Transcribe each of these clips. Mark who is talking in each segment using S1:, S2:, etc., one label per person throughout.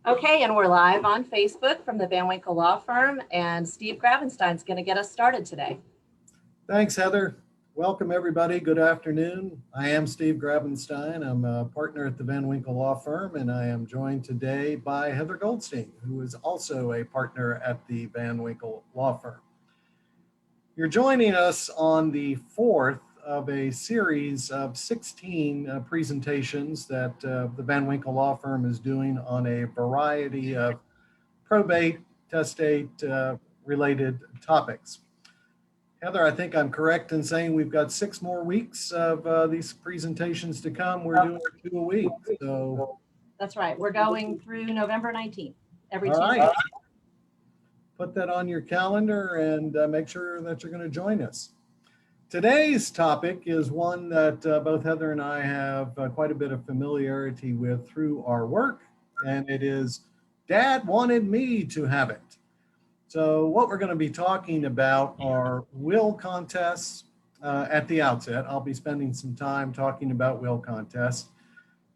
S1: Okay, and we're live on Facebook from the Van Winkle Law Firm, and Steve Grabenstein's going to get us started today.
S2: Thanks, Heather. Welcome, everybody. Good afternoon. I am Steve Grabenstein. I'm a partner at the Van Winkle Law Firm, and I am joined today by Heather Goldstein, who is also a partner at the Van Winkle Law Firm. You're joining us on the fourth of a series of 16 presentations that the Van Winkle Law Firm is doing on a variety of probate, testate related topics. Heather, I think I'm correct in saying we've got 6 more weeks of these presentations to come. We're doing 2 a week. So
S1: That's right. We're going through November 19th, every
S2: all
S1: Tuesday.
S2: right. Put that on your calendar and make sure that you're going to join us. Today's topic is one that both Heather and I have quite a bit of familiarity with through our work, and it is Dad wanted me to have it. So what we're going to be talking about are will contests at the outset. I'll be spending some time talking about will contests,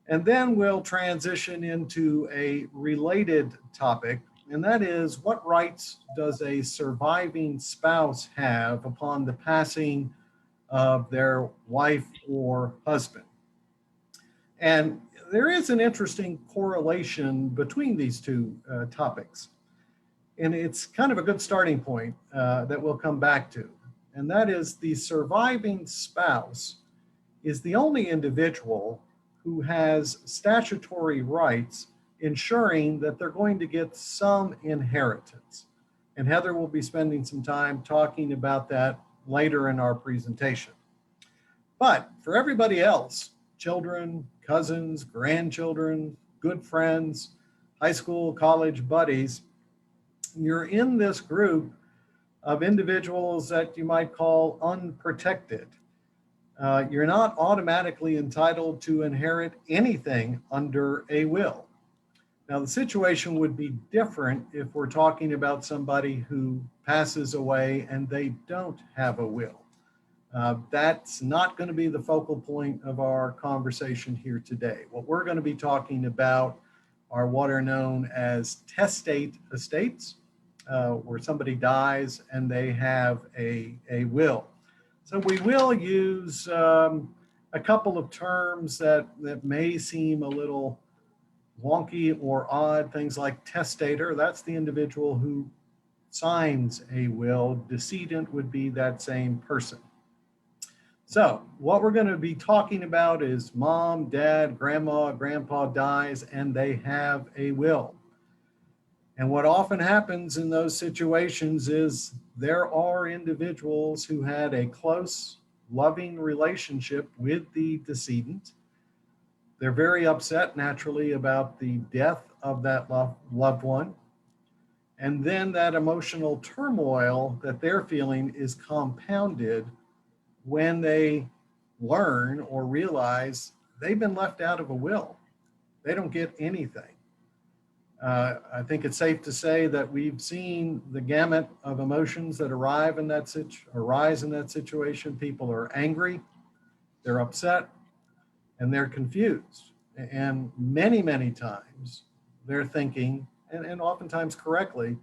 S2: and then we'll transition into a related topic, and that is what rights does a surviving spouse have upon the passing of their wife or husband. And there is an interesting correlation between these two topics. And it's kind of a good starting point that we'll come back to. And that is the surviving spouse is the only individual who has statutory rights ensuring that they're going to get some inheritance. And Heather will be spending some time talking about that later in our presentation. But for everybody else, children, cousins, grandchildren, good friends, high school, college buddies, you're in this group of individuals that you might call unprotected. You're not automatically entitled to inherit anything under a will. Now, the situation would be different if we're talking about somebody who passes away and they don't have a will. That's not going to be the focal point of our conversation here today. What we're going to be talking about are what are known as testate estates, where somebody dies and they have a will. So we will use a couple of terms that may seem a little wonky or odd, things like testator. That's the individual who signs a will. Decedent would be that same person. So what we're going to be talking about is mom, dad, grandma, grandpa dies and they have a will. And what often happens in those situations is there are individuals who had a close, loving relationship with the decedent. They're very upset, naturally, about the death of that loved one. And then that emotional turmoil that they're feeling is compounded when they learn or realize they've been left out of a will. They don't get anything. I think it's safe to say that we've seen the gamut of emotions that arise in that situation. People are angry, they're upset, and they're confused. And many, many times they're thinking, and oftentimes correctly,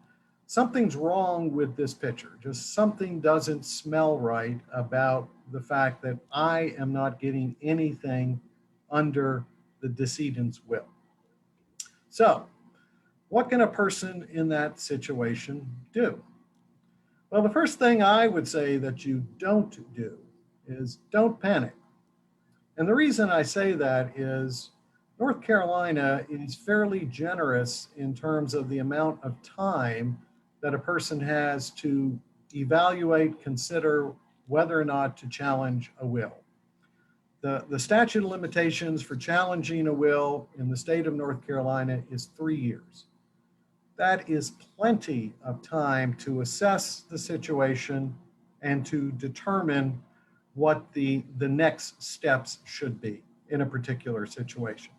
S2: something's wrong with this picture. Just something doesn't smell right about the fact that I am not getting anything under the decedent's will. So, what can a person in that situation do? Well, the first thing I would say that you don't do is don't panic. And the reason I say that is North Carolina is fairly generous in terms of the amount of time that a person has to evaluate, consider whether or not to challenge a will. The statute of limitations for challenging a will in the state of North Carolina is 3 years. That is plenty of time to assess the situation and to determine what the next steps should be in a particular situation.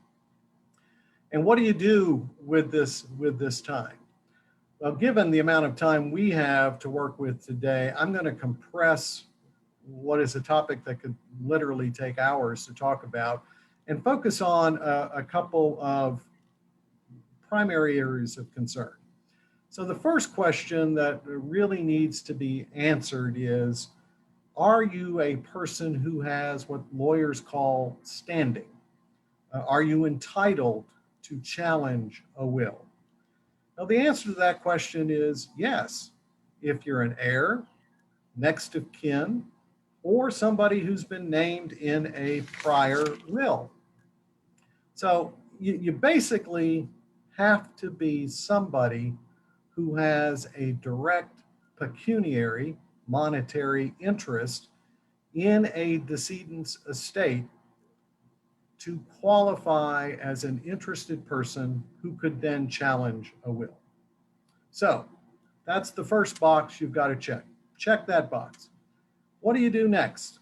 S2: And what do you do with this time? Well, given the amount of time we have to work with today, I'm going to compress what is a topic that could literally take hours to talk about and focus on a couple of primary areas of concern. So the first question that really needs to be answered is, are you a person who has what lawyers call standing? Are you entitled to challenge a will? Now, the answer to that question is yes, if you're an heir, next of kin, or somebody who's been named in a prior will. So you basically have to be somebody who has a direct pecuniary, monetary interest in a decedent's estate to qualify as an interested person who could then challenge a will. So that's the first box you've got to check. Check that box. What do you do next?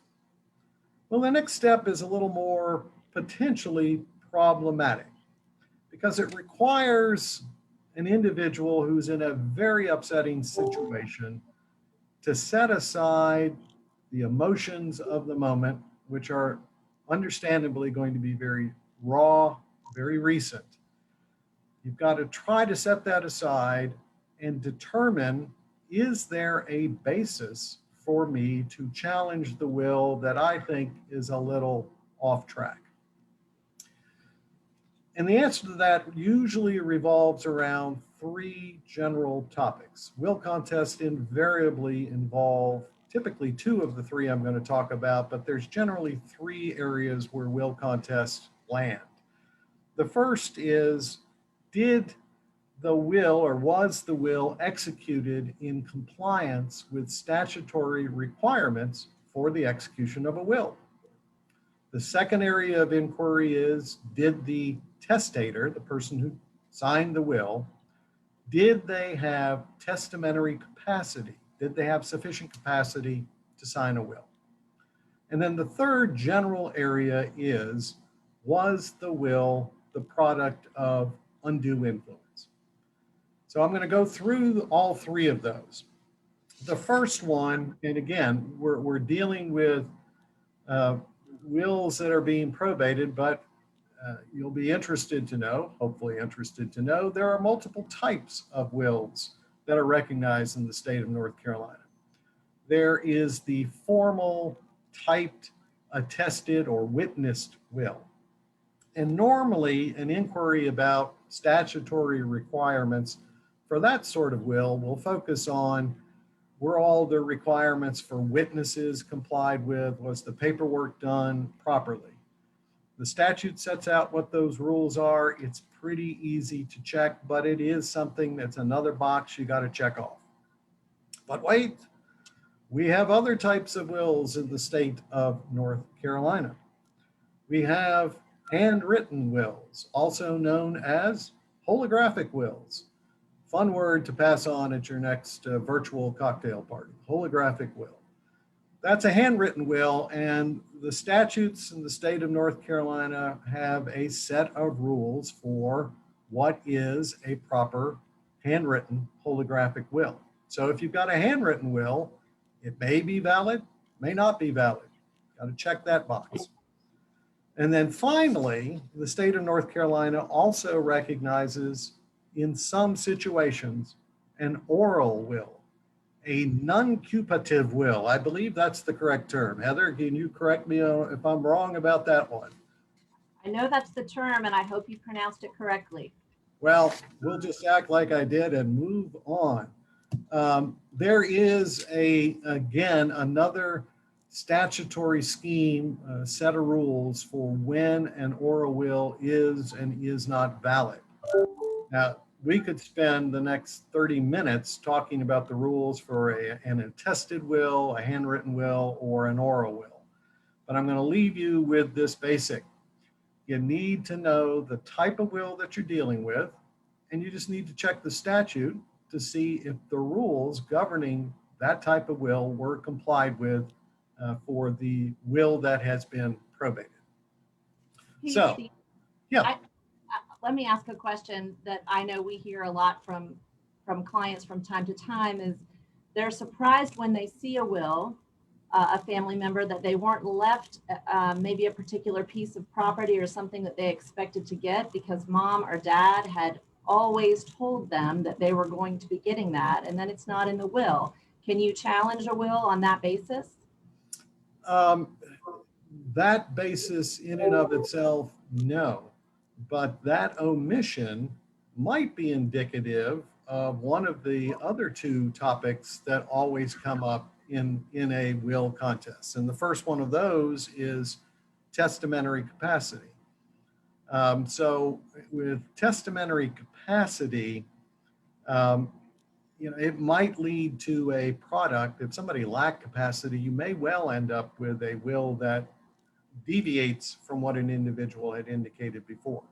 S2: Well, the next step is a little more potentially problematic because it requires an individual who's in a very upsetting situation to set aside the emotions of the moment, which are understandably going to be very raw, very recent. You've got to try to set that aside and determine, is there a basis for me to challenge the will that I think is a little off track? And the answer to that usually revolves around three general topics. Will contests invariably involve typically two of the three I'm going to talk about, but there's generally three areas where will contests land. The first is, did the will or was the will executed in compliance with statutory requirements for the execution of a will? The second area of inquiry is, did the testator, the person who signed the will, did they have testamentary capacity? Did they have sufficient capacity to sign a will? And then the third general area is, was the will the product of undue influence? So I'm going to go through all three of those. The first one, and again, we're dealing with wills that are being probated, but you'll be interested to know, hopefully interested to know, there are multiple types of wills that are recognized in the state of North Carolina. There is the formal, typed, attested, or witnessed will. And normally an inquiry about statutory requirements for that sort of will focus on, were all the requirements for witnesses complied with? Was the paperwork done properly? The statute sets out what those rules are. It's pretty easy to check, but it is something that's another box you got to check off. But wait, we have other types of wills in the state of North Carolina. We have handwritten wills, also known as holographic wills. Fun word to pass on at your next virtual cocktail party, holographic will. That's a handwritten will, and the statutes in the state of North Carolina have a set of rules for what is a proper handwritten holographic will. So if you've got a handwritten will, it may be valid, may not be valid. Got to check that box. And then finally, the state of North Carolina also recognizes, in some situations, an oral will, a non-cupative will. I believe that's the correct term. Heather, can you correct me if I'm wrong about that one?
S1: I know that's the term, and I hope you pronounced it correctly.
S2: Well, we'll just act like I did and move on. There is again, another statutory scheme, set of rules for when an oral will is and is not valid. Now, we could spend the next 30 minutes talking about the rules for an attested will, a handwritten will, or an oral will. But I'm going to leave you with this basic. You need to know the type of will that you're dealing with, and you just need to check the statute to see if the rules governing that type of will were complied with for the will that has been probated.
S1: Hey,
S2: So,
S1: Steve,
S2: yeah.
S1: let me ask a question that I know we hear a lot from clients from time to time is they're surprised when they see a will, a family member, that they weren't left maybe a particular piece of property or something that they expected to get because mom or dad had always told them that they were going to be getting that, and then it's not in the will. Can you challenge a will on that basis?
S2: Um, that basis in and of itself, no. But that omission might be indicative of one of the other two topics that always come up in a will contest. And the first one of those is testamentary capacity. So with testamentary capacity, um, it might lead to a product. If somebody lacked capacity, you may well end up with a will that deviates from what an individual had indicated before.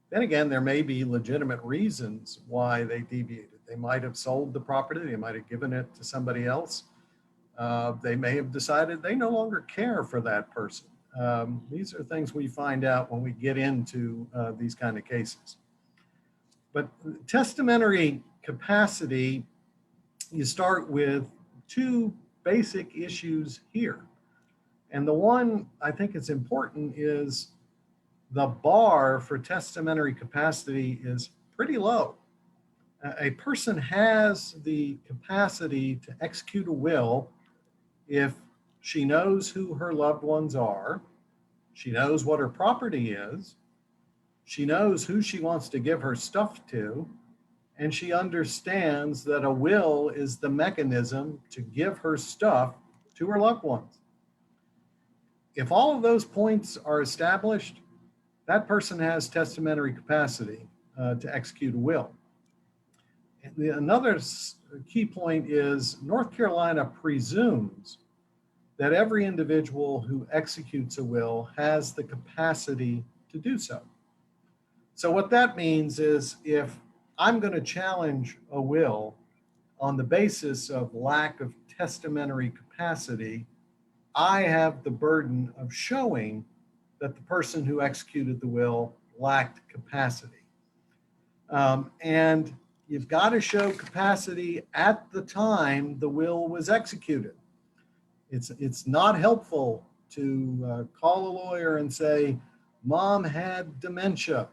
S2: Then again, there may be legitimate reasons why they deviated. They might have sold the property, they might have given it to somebody else. They may have decided they no longer care for that person. These are things we find out when we get into these kind of cases. But testamentary capacity, you start with two basic issues here. And the one I think is important is the bar for testamentary capacity is pretty low. A person has the capacity to execute a will if she knows who her loved ones are, she knows what her property is, she knows who she wants to give her stuff to, and she understands that a will is the mechanism to give her stuff to her loved ones. If all of those points are established, that person has testamentary capacity to execute a will. Another key point is North Carolina presumes that every individual who executes a will has the capacity to do so. So what that means is if I'm going to challenge a will on the basis of lack of testamentary capacity, I have the burden of showing that the person who executed the will lacked capacity. And you've got to show capacity at the time the will was executed. It's not helpful to call a lawyer and say, Mom had dementia.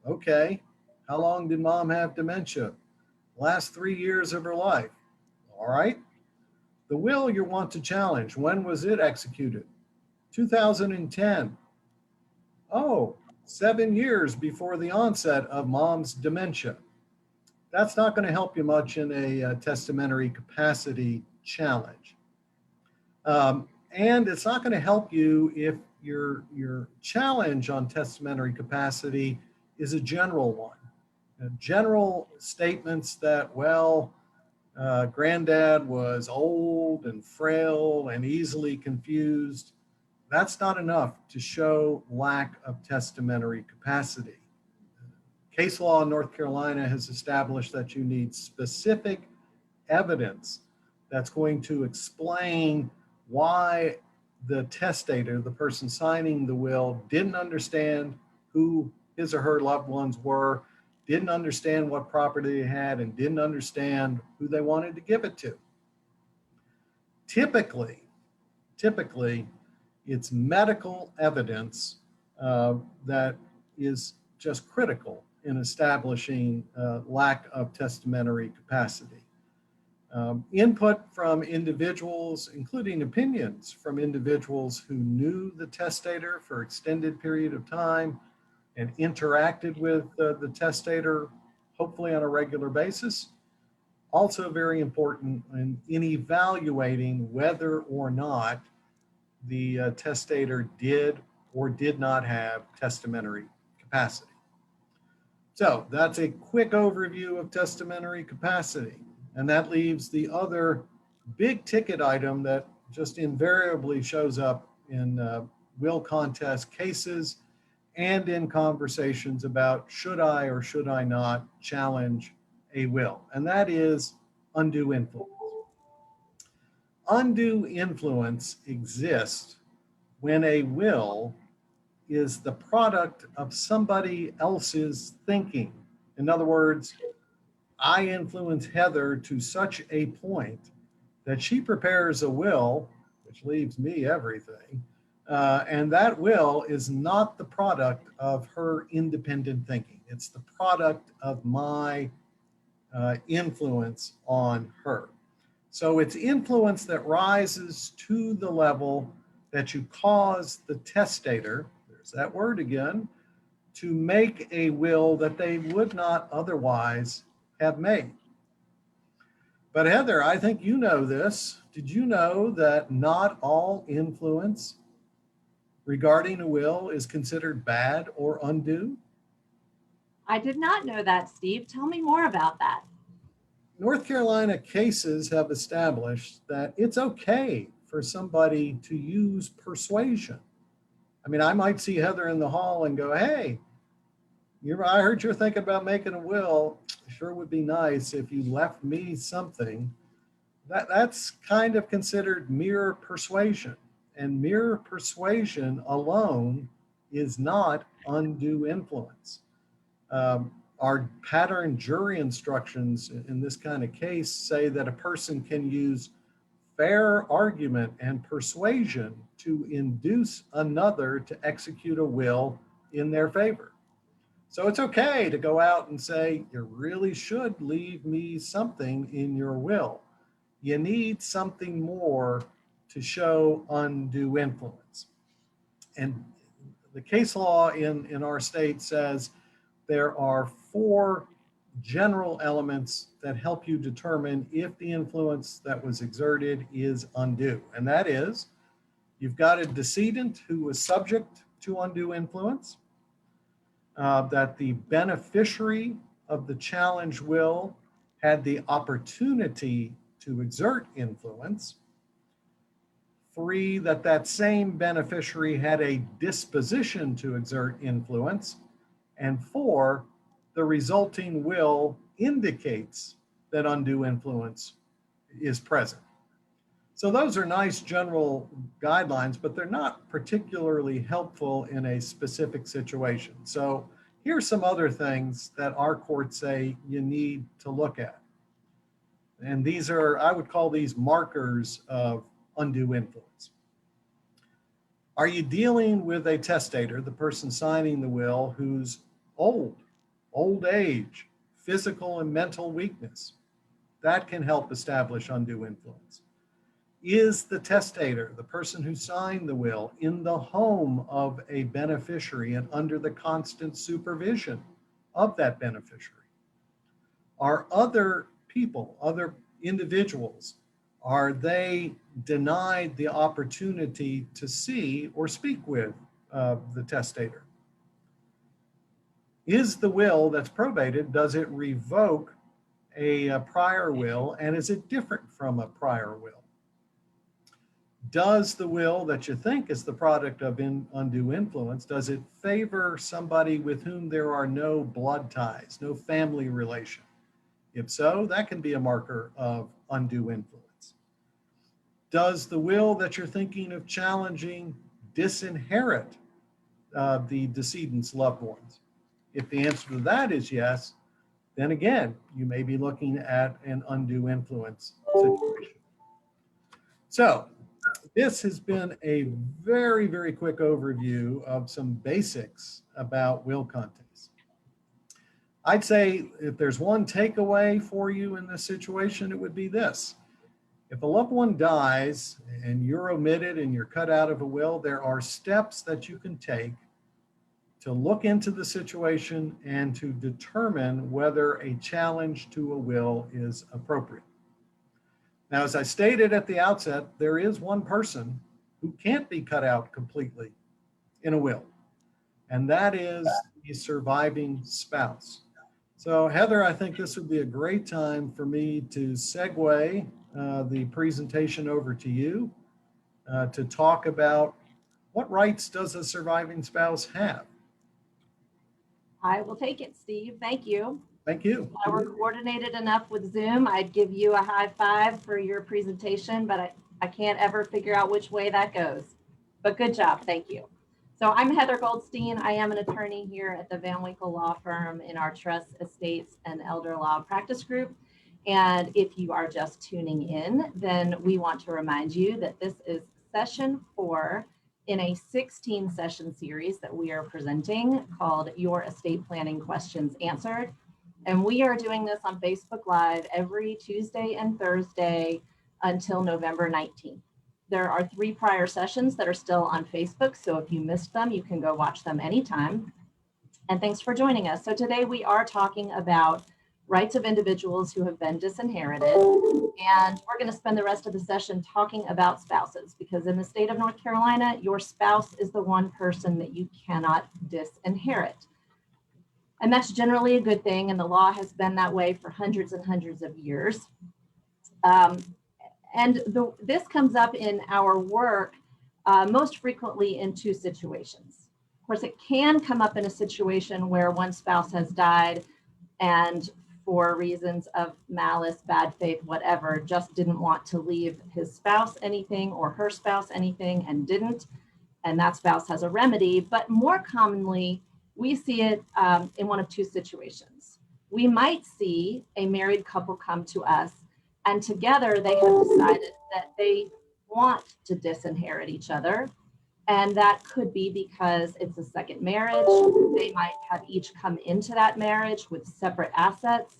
S2: Okay, how long did Mom have dementia? Last 3 years of her life. All right. The will you want to challenge, when was it executed? 2010. Oh, 7 years before the onset of Mom's dementia. That's not going to help you much in a testamentary capacity challenge. And it's not going to help you if your challenge on testamentary capacity is a general one. General statements that, well, granddad was old and frail and easily confused, that's not enough to show lack of testamentary capacity. Case law in North Carolina has established that you need specific evidence that's going to explain why the testator, the person signing the will, didn't understand who his or her loved ones were, didn't understand what property they had, and didn't understand who they wanted to give it to. Typically, it's medical evidence that is just critical in establishing lack of testamentary capacity. Input from individuals, including opinions from individuals who knew the testator for extended period of time and interacted with the testator, hopefully on a regular basis. Also very important in evaluating whether or not the testator did or did not have testamentary capacity. So that's a quick overview of testamentary capacity. And that leaves the other big ticket item that just invariably shows up in will contest cases and in conversations about should I or should I not challenge a will, and that is undue influence. Undue influence exists when a will is the product of somebody else's thinking. In other words, I influence Heather to such a point that she prepares a will, which leaves me everything, And that will is not the product of her independent thinking. It's the product of my influence on her. So it's influence that rises to the level that you cause the testator, there's that word again, to make a will that they would not otherwise have made. But Heather, I think you know this. Did you know that not all influence regarding a will is considered bad or undue?
S1: I did not know that, Steve. Tell me more about that.
S2: North Carolina cases have established that it's okay for somebody to use persuasion. I mean, I might see Heather in the hall and go, hey, I heard you're thinking about making a will. Sure would be nice if you left me something. That's kind of considered mere persuasion. And mere persuasion alone is not undue influence. Our pattern jury instructions in this kind of case say that a person can use fair argument and persuasion to induce another to execute a will in their favor. So it's okay to go out and say, you really should leave me something in your will. You need something more to show undue influence. And the case law in our state says there are 4 general elements that help you determine if the influence that was exerted is undue. And that is, you've got a decedent who was subject to undue influence, that the beneficiary of the challenge will had the opportunity to exert influence. 3, that same beneficiary had a disposition to exert influence. And 4, the resulting will indicates that undue influence is present. So those are nice general guidelines, but they're not particularly helpful in a specific situation. So here's some other things that our courts say you need to look at. And these are, I would call these markers of undue influence. Are you dealing with a testator, the person signing the will, who's old age, physical and mental weakness? That can help establish undue influence. Is the testator, the person who signed the will, in the home of a beneficiary and under the constant supervision of that beneficiary? Are other people, other individuals, are they denied the opportunity to see or speak with the testator? Is the will that's probated, does it revoke a prior will, and is it different from a prior will? Does the will that you think is the product of undue influence, does it favor somebody with whom there are no blood ties, no family relation? If so, that can be a marker of undue influence. Does the will that you're thinking of challenging disinherit the decedent's loved ones? If the answer to that is yes, then again, you may be looking at an undue influence situation. So this has been a very, very quick overview of some basics about will contests. I'd say if there's one takeaway for you in this situation, it would be this. If a loved one dies and you're omitted and you're cut out of a will, there are steps that you can take to look into the situation and to determine whether a challenge to a will is appropriate. Now, as I stated at the outset, there is one person who can't be cut out completely in a will, and that is the surviving spouse. So Heather, I think this would be a great time for me to segue the presentation over to you to talk about what rights does a surviving spouse have?
S1: I will take it, Steve. Thank you.
S2: Thank you.
S1: If I were coordinated enough with Zoom, I'd give you a high five for your presentation, but I can't ever figure out which way that goes. But good job. Thank you. So I'm Heather Goldstein. I am an attorney here at the Van Winkle Law Firm in our Trust, Estates, and Elder Law Practice Group. And if you are just tuning in, then we want to remind you that this is session 4 in a 16 session series that we are presenting called Your Estate Planning Questions Answered. And we are doing this on Facebook Live every Tuesday and Thursday until November 19th. There are 3 prior sessions that are still on Facebook, so if you missed them, you can go watch them anytime. And thanks for joining us. So today we are talking about rights of individuals who have been disinherited. And we're going to spend the rest of the session talking about spouses, because in the state of North Carolina, your spouse is the one person that you cannot disinherit. And that's generally a good thing. And the law has been that way for hundreds and hundreds of years. This comes up in our work most frequently in 2 situations. Of course, it can come up in a situation where one spouse has died and for reasons of malice, bad faith, whatever, just didn't want to leave his spouse anything or her spouse anything and didn't, and that spouse has a remedy. But more commonly, we see it in one of 2 situations. We might see a married couple come to us, and together they have decided that they want to disinherit each other. And that could be because it's a second marriage. They might have each come into that marriage with separate assets,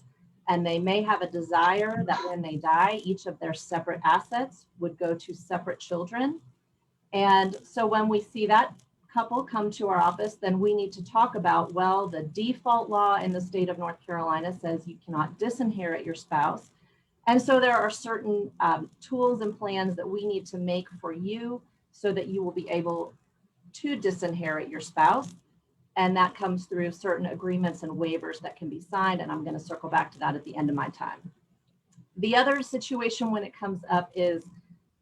S1: and they may have a desire that when they die, each of their separate assets would go to separate children. And so when we see that couple come to our office, then we need to talk about, well, the default law in the state of North Carolina says you cannot disinherit your spouse. And so there are certain tools and plans that we need to make for you so that you will be able to disinherit your spouse. And that comes through certain agreements and waivers that can be signed. And I'm going to circle back to that at the end of my time. The other situation when it comes up is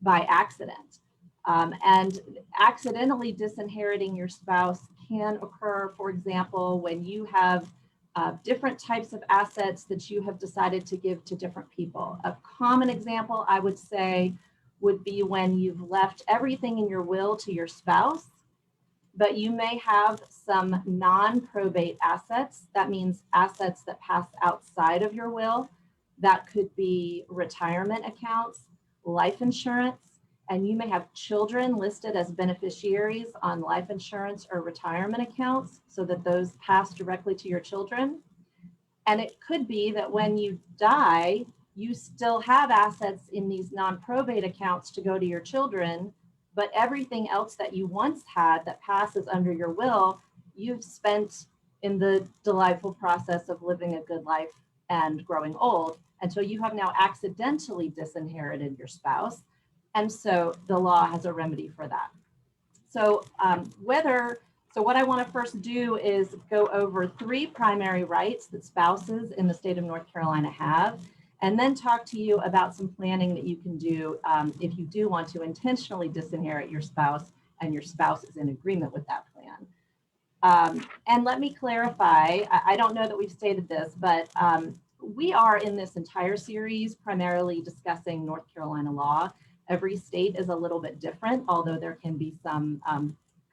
S1: by accident. And accidentally disinheriting your spouse can occur, for example, when you have different types of assets that you have decided to give to different people. A common example, I would say, would be when you've left everything in your will to your spouse, but you may have some non-probate assets. That means assets that pass outside of your will. That could be retirement accounts, life insurance, and you may have children listed as beneficiaries on life insurance or retirement accounts so that those pass directly to your children. And it could be that when you die, you still have assets in these non-probate accounts to go to your children, but everything else that you once had that passes under your will, you've spent in the delightful process of living a good life and growing old. And so you have now accidentally disinherited your spouse. And so the law has a remedy for that. So what I want to first do is go over 3 primary rights that spouses in the state of North Carolina have, and then talk to you about some planning that you can do if you do want to intentionally disinherit your spouse and your spouse is in agreement with that plan. And let me clarify, I don't know that we've stated this, but we are in this entire series primarily discussing North Carolina law. Every state is a little bit different, although there can be some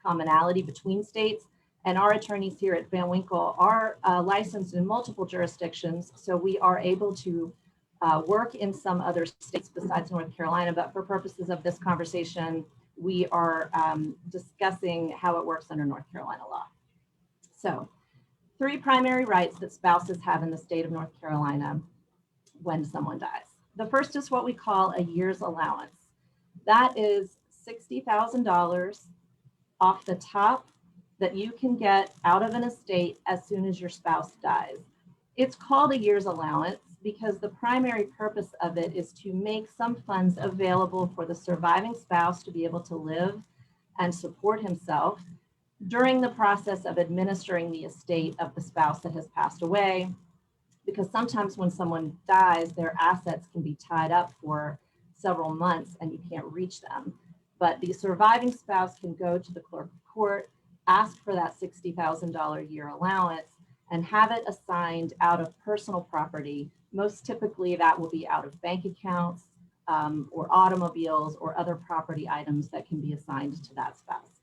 S1: commonality between states. And our attorneys here at Van Winkle are licensed in multiple jurisdictions, so we are able to work in some other states besides North Carolina, but for purposes of this conversation, we are discussing how it works under North Carolina law. So 3 primary rights that spouses have in the state of North Carolina when someone dies. The first is what we call a year's allowance. That is $60,000 off the top that you can get out of an estate as soon as your spouse dies. It's called a year's allowance because the primary purpose of it is to make some funds available for the surviving spouse to be able to live and support himself during the process of administering the estate of the spouse that has passed away. Because sometimes when someone dies, their assets can be tied up for several months and you can't reach them. But the surviving spouse can go to the clerk of court, ask for that $60,000 year allowance, and have it assigned out of personal property. Most typically that will be out of bank accounts or automobiles or other property items that can be assigned to that spouse.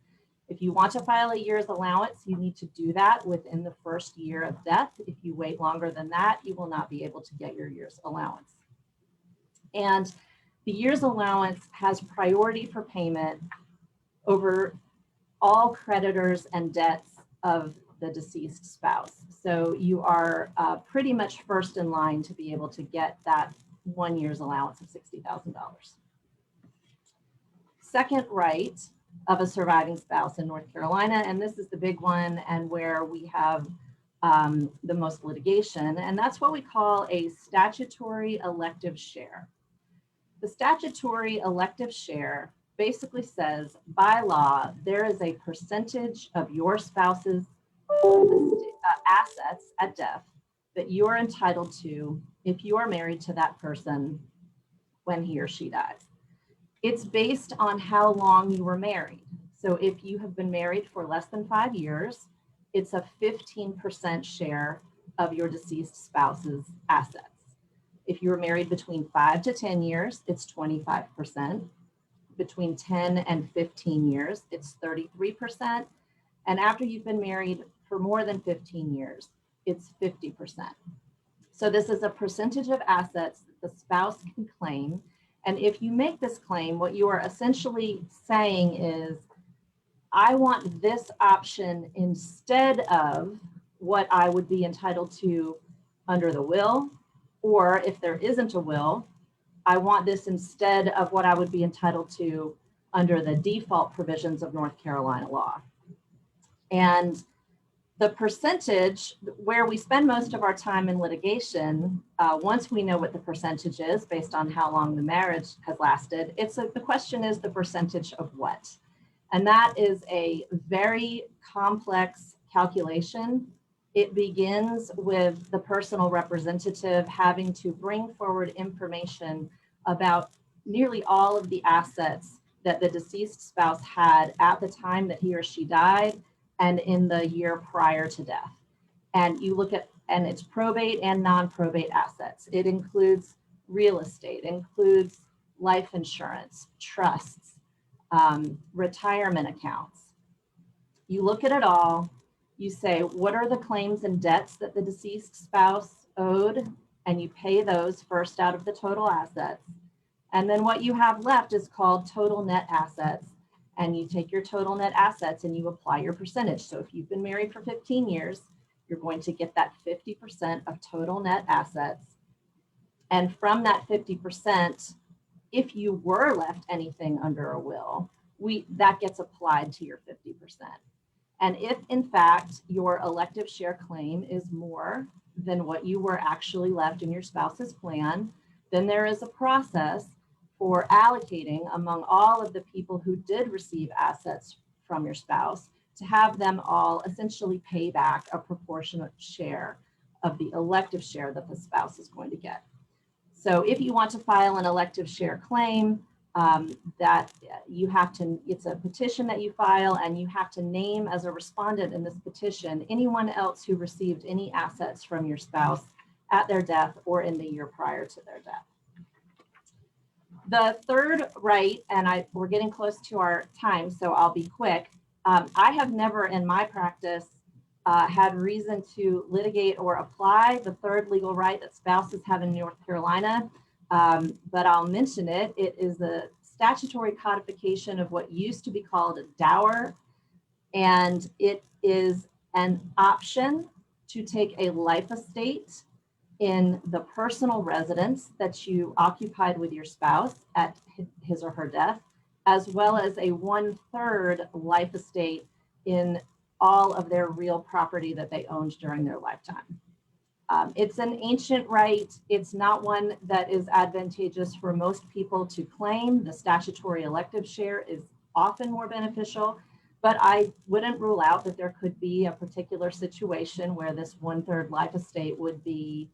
S1: If you want to file a year's allowance, you need to do that within the first year of death. If you wait longer than that, you will not be able to get your year's allowance. And the year's allowance has priority for payment over all creditors and debts of the deceased spouse. So you are pretty much first in line to be able to get that 1 year's allowance of $60,000. Second right of a surviving spouse in North Carolina, and this is the big one and where we have the most litigation, and that's what we call a statutory elective share. The statutory elective share basically says, by law, there is a percentage of your spouse's assets at death that you are entitled to if you are married to that person when he or she dies. It's based on how long you were married. So if you have been married for less than 5 years, it's a 15% share of your deceased spouse's assets. If you were married between 5 to 10 years, it's 25%. Between 10 and 15 years, it's 33%. And after you've been married for more than 15 years, it's 50%. So this is a percentage of assets that the spouse can claim. And if you make this claim, what you are essentially saying is, I want this option instead of what I would be entitled to under the will, or if there isn't a will, I want this instead of what I would be entitled to under the default provisions of North Carolina law. And the percentage where we spend most of our time in litigation, once we know what the percentage is based on how long the marriage has lasted, the question is the percentage of what? And that is a very complex calculation. It begins with the personal representative having to bring forward information about nearly all of the assets that the deceased spouse had at the time that he or she died and in the year prior to death. And you look at, and it's probate and non-probate assets. It includes real estate, includes life insurance, trusts, retirement accounts. You look at it all, you say, what are the claims and debts that the deceased spouse owed? And you pay those first out of the total assets. And then what you have left is called total net assets. And you take your total net assets and you apply your percentage. So if you've been married for 15 years, you're going to get that 50% of total net assets. And from that 50%, if you were left anything under a will, that gets applied to your 50%. And if in fact your elective share claim is more than what you were actually left in your spouse's plan, then there is a process for allocating among all of the people who did receive assets from your spouse to have them all essentially pay back a proportionate share of the elective share that the spouse is going to get. So if you want to file an elective share claim, that you have to, it's a petition that you file, and you have to name as a respondent in this petition anyone else who received any assets from your spouse at their death or in the year prior to their death. The third right, and we're getting close to our time, so I'll be quick. I have never in my practice had reason to litigate or apply the third legal right that spouses have in North Carolina, but I'll mention it. It is the statutory codification of what used to be called a dower, and it is an option to take a life estate in the personal residence that you occupied with your spouse at his or her death, as well as a 1/3 life estate in all of their real property that they owned during their lifetime. It's an ancient right. It's not one that is advantageous for most people to claim. The statutory elective share is often more beneficial, but I wouldn't rule out that there could be a particular situation where this 1/3 life estate would be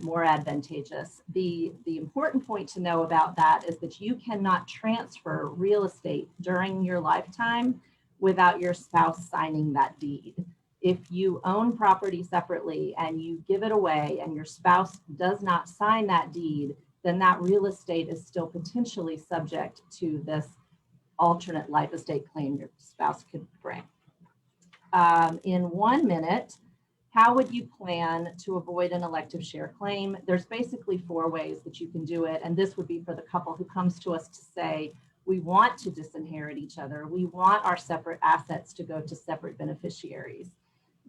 S1: more advantageous. The important point to know about that is that you cannot transfer real estate during your lifetime without your spouse signing that deed. If you own property separately and you give it away and your spouse does not sign that deed, then that real estate is still potentially subject to this alternate life estate claim your spouse could bring. In 1 minute, how would you plan to avoid an elective share claim? There's basically 4 ways that you can do it. And this would be for the couple who comes to us to say, We want to disinherit each other. We want our separate assets to go to separate beneficiaries.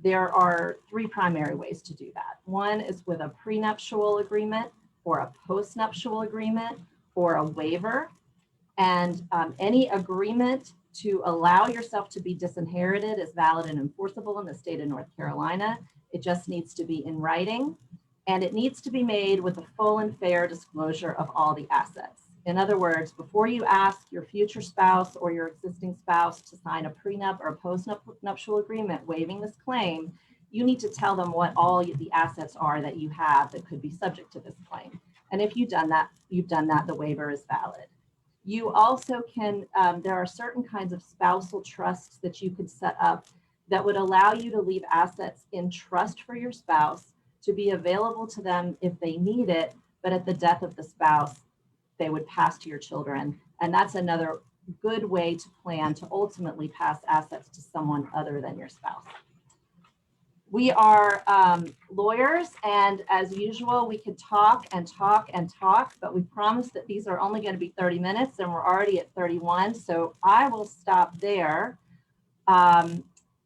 S1: There are three primary ways to do that. One is with a prenuptial agreement or a postnuptial agreement or a waiver. And any agreement to allow yourself to be disinherited is valid and enforceable in the state of North Carolina. It just needs to be in writing, and it needs to be made with a full and fair disclosure of all the assets. In other words, before you ask your future spouse or your existing spouse to sign a prenup or a postnuptial agreement waiving this claim, you need to tell them what all the assets are that you have that could be subject to this claim. And if you've done that, the waiver is valid. You also can, there are certain kinds of spousal trusts that you could set up that would allow you to leave assets in trust for your spouse to be available to them if they need it, but at the death of the spouse, they would pass to your children. And that's another good way to plan to ultimately pass assets to someone other than your spouse. We are lawyers, and as usual, we could talk and talk and talk, but we promised that these are only going to be 30 minutes, and we're already at 31. So I will stop there.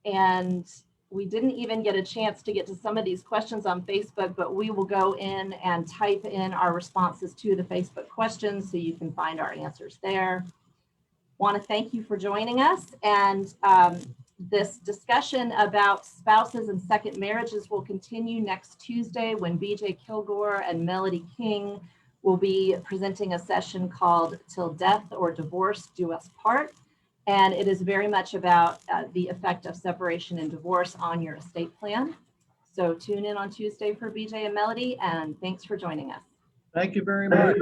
S1: And we didn't even get a chance to get to some of these questions on Facebook, but we will go in and type in our responses to the Facebook questions so you can find our answers there. Want to thank you for joining us. And this discussion about spouses and second marriages will continue next Tuesday when BJ Kilgore and Melody King will be presenting a session called Till Death or Divorce Do Us Part. And it is very much about the effect of separation and divorce on your estate plan. So tune in on Tuesday for BJ and Melody, and thanks for joining us.
S2: Thank you very much.